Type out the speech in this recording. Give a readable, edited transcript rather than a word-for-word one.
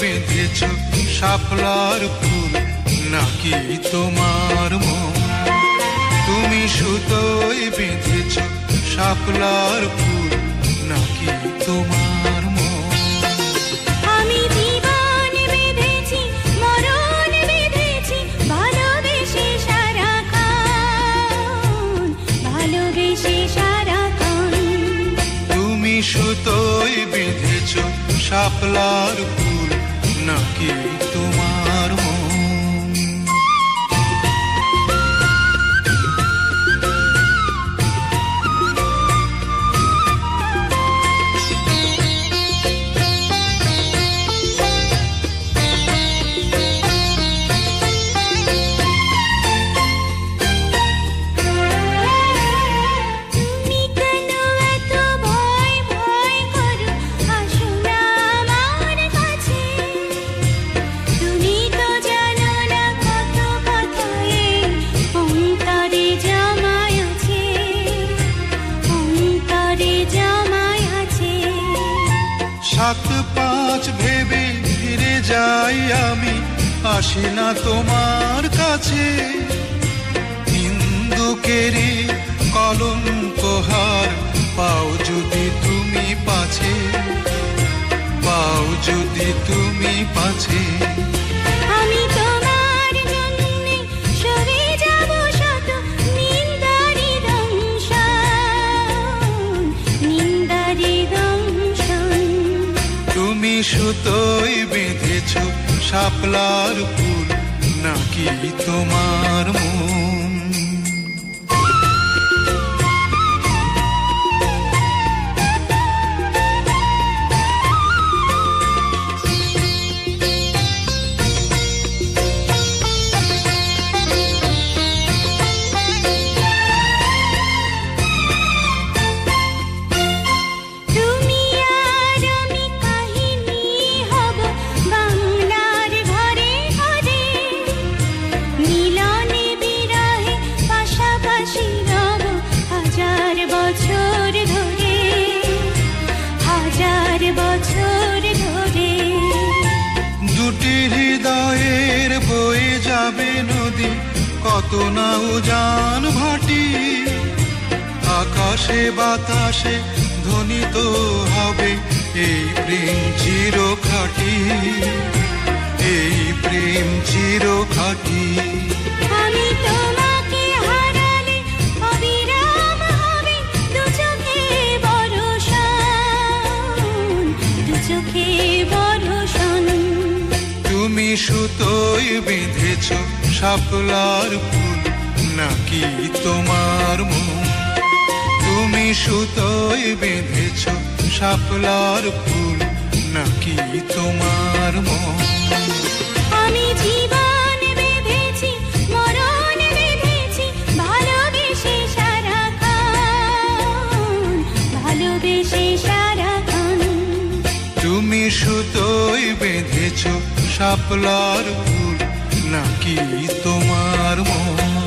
বেঁধেছ শাপলার ফুল নাকি তোমার মন? তুমি সুতোয় বেঁধেছ শাপলার ফুল নাকি তোমার মন? আমি জীবন বেঁধেছি, মরণ বেঁধেছি, ভালোবেসে সারাক্ষণ, ভালোবেসে সারাক্ষণ। তুমি সুতোয় বেঁধেছ শাপলার ফুল নাকি তোমার মন? সাত পাঁচ ভেবে ফিরে যাই আমি, আসি না তোমার কাছে। হিন্দুকেরই কলঙ্কহার পাও যদি তুমি পাছে, পাও যদি তুমি পাছে। আমি তোমার জন্যে সরে যাব শত নিন্দারি দংশন, নিন্দারি দংশন। তুমি সুতোয় বেঁধেছ শাপলার ফুল নাকি তোমার মন? দুটি হৃদয়ের বয়ে যাবে নদী, কত না উজান ভাটি। আকাশে বাতাসে ধ্বনিত হবে এই প্রেম চিরখাটি, এই প্রেম চিরখাটি। আমি তোমাকে হারালে অবিরাম হবে দু চোখে বর্ষণ, দু চোখে বর্ষণ। তুমি সুতোয় বেঁধেছ শাপলার ফুল নাকি তোমার মন? তুমি সুতোয় বেঁধেছ শাপলার ফুল নাকি তোমার মন? আমি জীবন বেঁধেছি, মরণ বেঁধেছি, ভালোবেসে সারাক্ষণ, ভালোবেসে সারাক্ষণ। তুমি সুতোয় বেঁধেছ শাপলার ফুল নাকি তোমার মন?